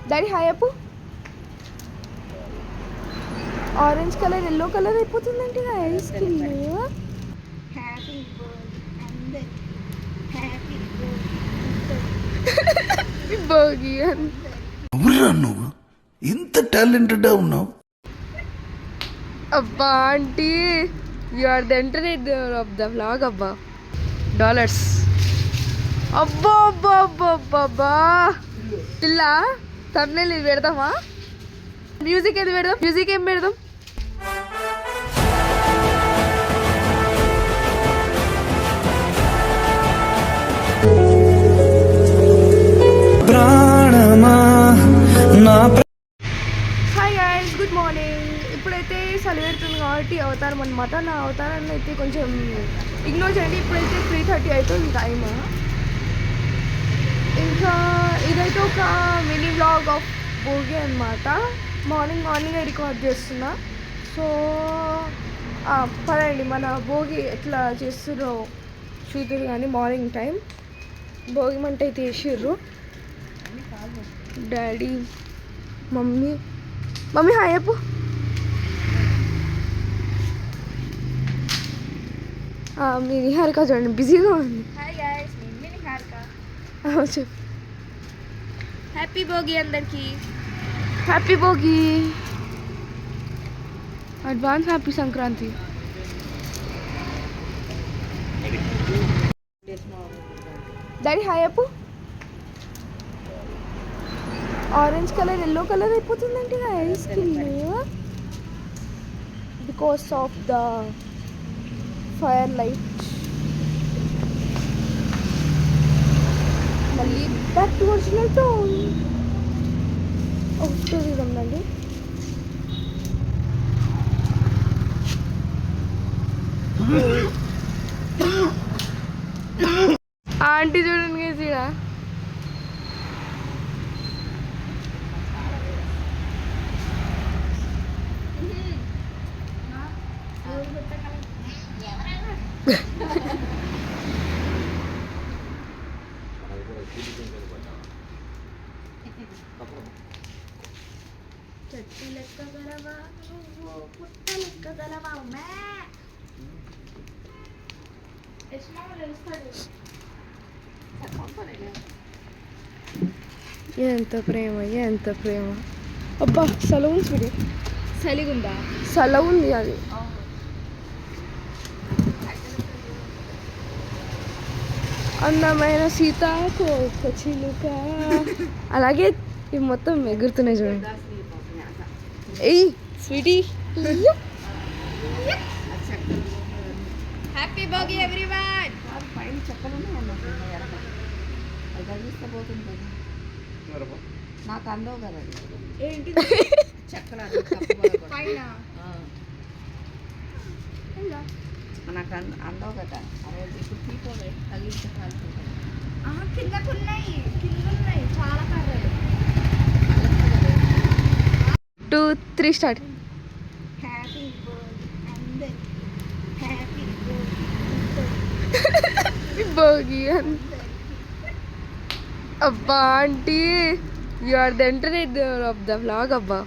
Daddy hi Appu. Orange colour yellow colour అయిపోతుందంటే ice cream happy birthday happy Bhogi ఎవరురా నువ్వు ఇంత టాలెంటెడ్ ఉన్నావు? అబ్బా aunty you are the entertainer of the vlog అబ్బా. డాలర్స్ అబ్బా అబ్బా అబ్బా అబ్బా అబ్బా. పిల్ల thumbnail ఇది పెడదామా? మ్యూజిక్ ఏది పెడదాం? మ్యూజిక్ ఏం పెడదాం? Hi guys, good morning. ఇప్పుడైతే చలి పెడుతుంది కాబట్టి అవతారం అనమాట. నా అవతారాన్ని అయితే కొంచెం ఇగ్నోర్ చేయండి. ఇప్పుడైతే 3:30 అవుతుంది టైమ్. ఇంకా ఇదైతే ఒక మినీ వ్లాగ్ ఆఫ్ భోగి అనమాట. మార్నింగ్ రికార్డ్ చేస్తున్నా. సో పదండి మన భోగి ఎట్లా చేస్తుర్రో చూద్దరు. కానీ మార్నింగ్ టైం భోగి మంట అయితే వేసిర్రు. డాడీ మమ్మీ హాయ్ అప్పు. మీ నిహారిక చూడండి బిజీగా ఉంది. హాయ్ గైస్, నేను నిహారిక. చెప్పు. హ్యాపీ భోగి అందరికి. Happy Bhogi, advance happy Sankranti. Daddy hi Appu. Orange colour yellow colour అయిపోతుందంటే ice cream because of the fire light. మళ్ళీ బ్యాక్ టు ఒరిజినల్ టోన్. ఒకటి ఇదండి. ఆంటీ చూడండి గేసిడా. చెట్టు లెక్క గలవా నువ్వు, పుట్ట లెక్క గలవా మ్యా. ఎంత ప్రేమ, ఎంత ప్రేమ. అబ్బా సెలవు ఉంది చూడి. చలిగుందా? సెలవు ఉంది అది. అందమైన సీతాకోక చిలుక. అలాగే ఇవి మొత్తం ఎగురుతున్నాయి చూడండి. ఏయ్ స్వీటీ. Happy Bhogi everyone. పైన చెక్కలు అది పోతుంది. నాకు అందవు కదా ఏంటి చెక్కలు పైన నాకు అందవు కదా. అదే ఇప్పుడు తీసుకోలే తగిలించే కిందకున్నాయి చాలా కర్రలు. 2, 3 స్టార్ట్. హ్యాపీ బర్త్డే అందరికి హ్యాపీ భోగి అబ్బా aunty you are the entertainer of the vlog అబ్బా.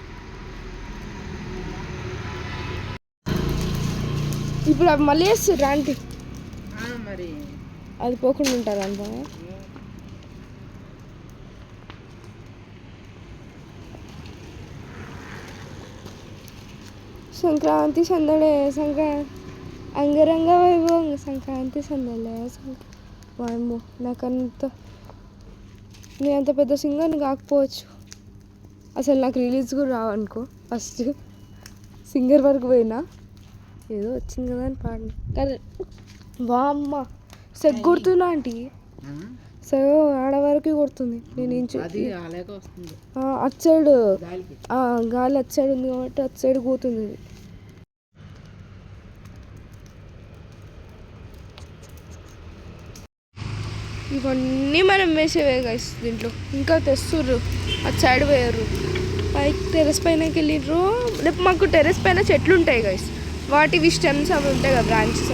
ఇప్పుడు అవి మళ్ళీ వేస్తారు ఆంటీ. మరి అది పోకుండా ఉంటారు అంట. సంక్రాంతి సందడే అంగరంగ వైభవం సంక్రాంతి సందడే వాయమ్మో. నేను అంత పెద్ద సింగర్ని కాకపోవచ్చు. అసలు నాకు రిలీజ్ కూడా రావనుకో. ఫస్ట్ సింగర్ వరకు పోయినా ఏదో వచ్చింది కదా అని పాడిన. కానీ వామ్మ సెగ్గొడుతున్నా ఆంటీ. సగ ఆడవరకు కొడుతుంది. నేను అటు సైడ్ గాలి అటు సైడ్ ఉంది కాబట్టి అటు సైడ్ పోతుంది. ఇవన్నీ మనం వేసేవే గైస్ దీంట్లో. ఇంకా తెస్తుర్రు అటు సైడ్ పోయారు. పైకి టెర్రస్ పైనకి వెళ్ళిర్రు. రేపు మాకు టెర్రస్ పైన చెట్లు ఉంటాయి గైస్. వాటివి స్టెమ్స్ అవి ఉంటాయి కదా, బ్రాంచెస్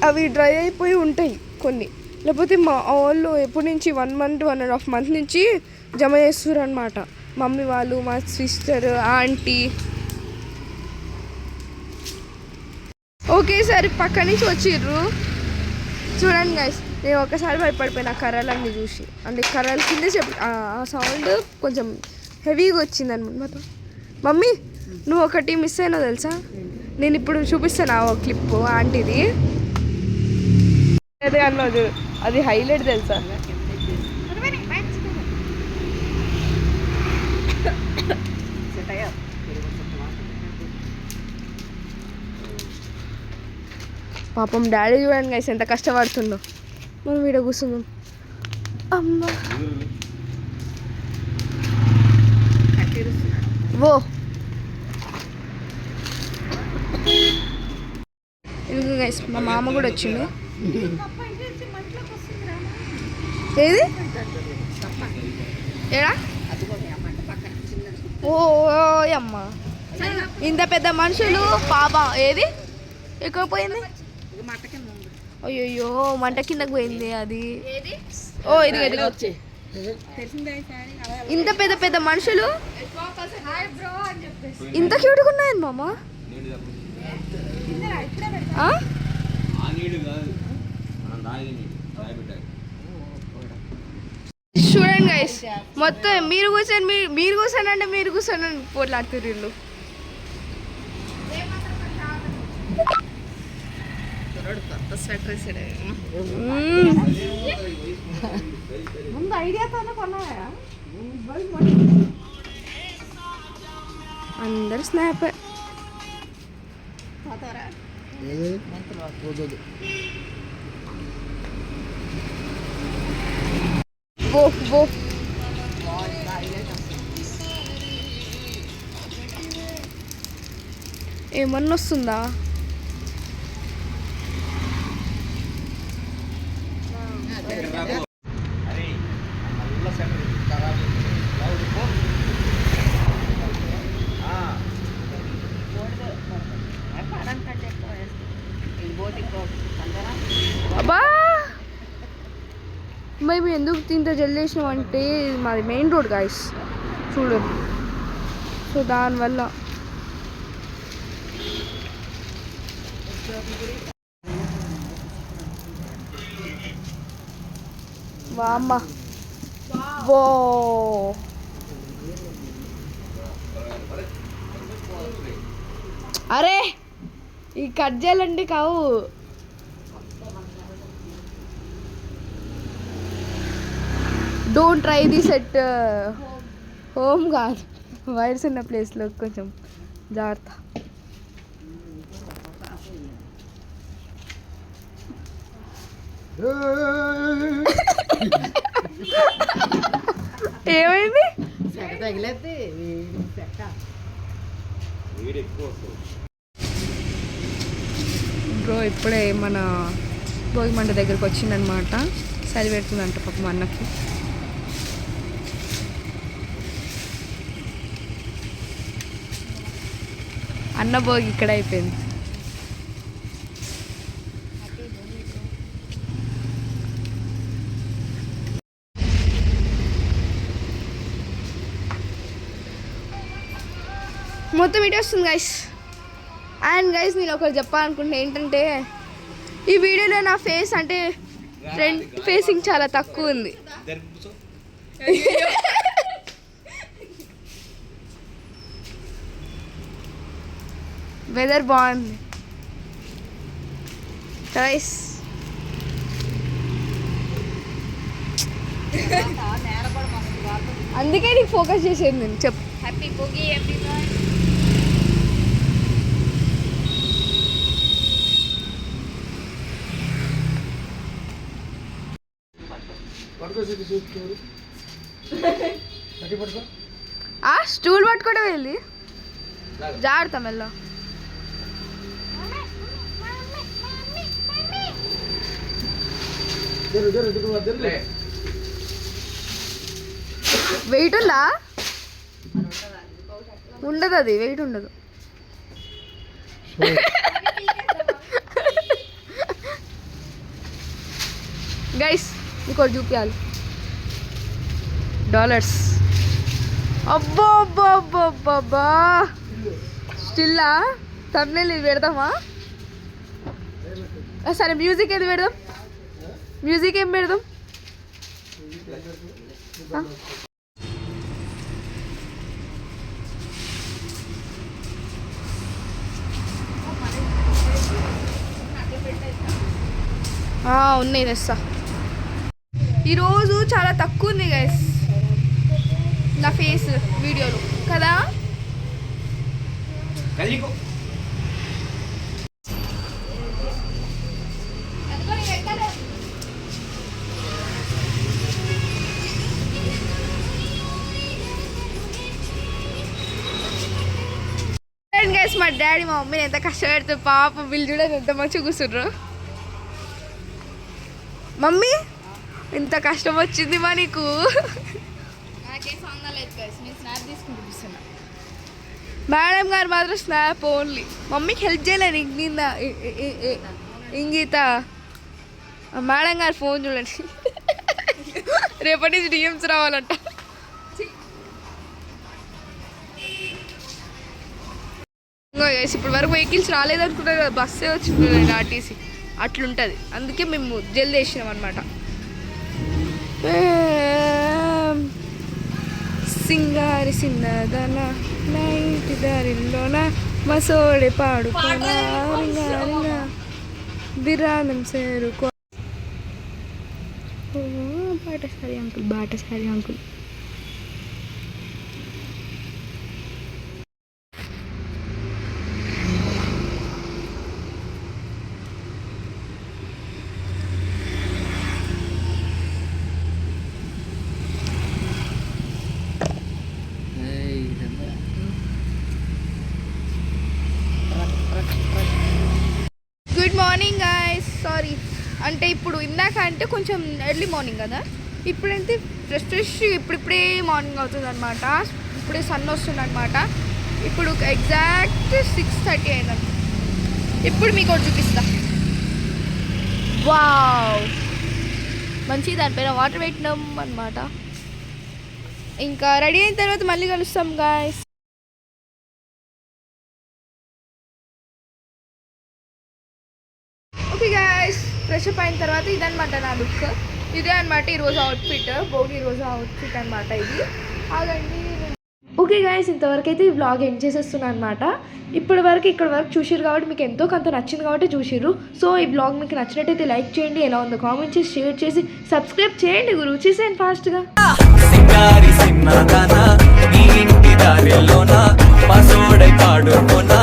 అవి డ్రై అయిపోయి ఉంటాయి కొన్ని. లేకపోతే మా వాళ్ళు ఎప్పటి నుంచి 1 month 1.5 months నుంచి జమ చేస్తారు అనమాట. మమ్మీ వాళ్ళు, మా సిస్టర్, ఆంటీ ఒకేసారి పక్క నుంచి వచ్చిర్రు. చూడండి గైస్, నేను ఒకసారి భయపడిపోయిన కర్రలన్నీ చూసి. అంటే కర్రల కింద ఆ సౌండ్ కొంచెం హెవీగా వచ్చింది అనమాట. మమ్మీ నువ్వు ఒకటి మిస్ అయినా తెలుసా? నేను ఇప్పుడు చూపిస్తాను ఆ క్లిప్ ఆంటీది. అదే అన్నది, అది హైలైట్ తెలుసా? పాపం డాడీ చూడండి గైస్ ఎంత కష్టపడుతుండో. మనం వీడ కూర్చుందాం. అమ్మా ఓ ఇదిగో గైస్ మా మామ కూడా వచ్చిండు. ఏది ఏడా? ఓ అమ్మ, ఇంత పెద్ద మనుషులు పాప ఏది ఎక్కడ పోయింది? అయ్యో మంట కిందకు పోయింది అది. ఓ ఇది ఇంత పెద్ద పెద్ద మనుషులు ఇంత క్యూట్గా ఉన్నాయండి మామ. చూడండి గైస్, మొత్తం మీరు కూర్చొని మీరు కూర్చోనంటే మీరు కూర్చొని పోట్లాడుతున్నారు వీళ్ళు. ముందు ఐడియాతోనే కొన్నాయా? అందరు స్నాప్. ఏమన్నా వస్తుందా? అబ్బా మేము ఎందుకు ఇంత జల్ది చేసినాం అంటే మాది మెయిన్ రోడ్ గాయస్ చూడండి. సో దానివల్ల వామ్మ ఓ అరే ఈ కట్ చేయాలండి కావు. Don't try this at home కాదు, వైర్స్ ఉన్న ప్లేస్లో కొంచెం జాగ్రత్త. ఏమైంది? బ్రో ఇప్పుడే మన భోగి మంట దగ్గరకు వచ్చిందనమాట. చలి పెడుతుందంట పాపం అన్నకి. అన్న భోగి ఇక్కడ అయిపోయింది. మొత్తం ఇటే వస్తుంది గైస్. అండ్ గైస్ నేను ఒకటి చెప్పాలనుకుంటున్నా ఏంటంటే ఈ వీడియోలో నా ఫేస్ అంటే ఫ్రంట్ ఫేసింగ్ చాలా తక్కువ ఉంది. వెదర్ బాగుంది గైస్. అందుకే నీకు ఫోకస్ చేసేది నేను. చెప్పు హ్యాపీ భోగి ఎవ్రీవన్. ఆ స్టూల్ పట్టుకోవడం వెళ్ళి జాగ్రత్త మెల్ల. వెయిట్ ఉందా? ఉండదు, అది వెయిట్ ఉండదు. గైస్ ఇంకోటి చూపించాలి. $100. అబ్బో అబ్బో అబ్బో అబ్బా స్టిల్లా తమ్నేల్ ఇది పెడదామా? సరే మ్యూజిక్ ఏది పెడదాం? మ్యూజిక్ ఏం పెడదాం? ఉన్నాయి తెస్తా. ఈరోజు చాలా తక్కువ ఉంది గైస్ నా ఫేస్ వీడియోలో కదా. గైస్ మా డాడీ మా మమ్మీని ఎంత కష్టపెడుతుంది పాప. వీళ్ళు చూడండి ఎంత మంచిగా కూర్చుండ్రు. మమ్మీ ఇంత కష్టం వచ్చింది మా నీకు. మేడం గారు మాత్రం స్నాప్ ఓన్లీ. మమ్మీకి హెల్ప్ చేయలేదు ఇంగీత. మేడం గారు ఫోన్ చూడండి. రేపటి నుంచి డిఎమ్స్ రావాలంట. ఇప్పుడు వరకు వెహికల్స్ రాలేదనుకుంటారు కదా, బస్సే వచ్చింది ఆర్టీసీ. అట్లుంటుంది, అందుకే మేము జల్దీ వేసినాం అనమాట. సింగారి సిన్నదన నైటి దారిలోన మసోడే పాడుకోనా బిరానం చేరుకో. బాటసారి అంకుల్, బాటసారి uncle. Good morning guys. Sorry అంటే ఇప్పుడు ఇందాక అంటే కొంచెం ఎర్లీ మార్నింగ్ కదా, ఇప్పుడైతే ఫ్రెష్ ఇప్పుడిప్పుడే మార్నింగ్ అవుతుంది అనమాట. ఇప్పుడే సన్ వస్తుంది అనమాట. ఇప్పుడు ఎగ్జాక్ట్ 6:30 అయిందండి. ఇప్పుడు మీకు ఒకటి చూపిస్తా. వావ్ మంచి దానిపైన వాటర్ పెట్టినాం అనమాట. ఇంకా రెడీ అయిన తర్వాత మళ్ళీ కలుస్తాం guys. Okay guys, fresh up అయిన తర్వాత ఇదనమాట నా లుక్. ఇదే అనమాట ఈరోజు అవుట్ఫిట్, భోగి రోజు అవుట్ఫిట్ అనమాట ఇది. అదండి. ఓకే గాయ్స్, ఇంతవరకు అయితే ఈ వ్లాగ్ ఎండ్ చేసేస్తున్నాను అనమాట. ఇక్కడ వరకు చూసిర్రు కాబట్టి మీకు ఎంతో కొంత నచ్చింది కాబట్టి చూసిర్రు. సో ఈ వ్లాగ్ మీకు నచ్చినట్టయితే లైక్ చేయండి, ఎలా ఉందో కామెంట్ చేసి షేర్ చేసి సబ్స్క్రైబ్ చేయండి. గురు చేసేయండి ఫాస్ట్గా. సింగారి సిన్నదానా నీ ఇంటి దారిలోన పసోడై పాడుకోనా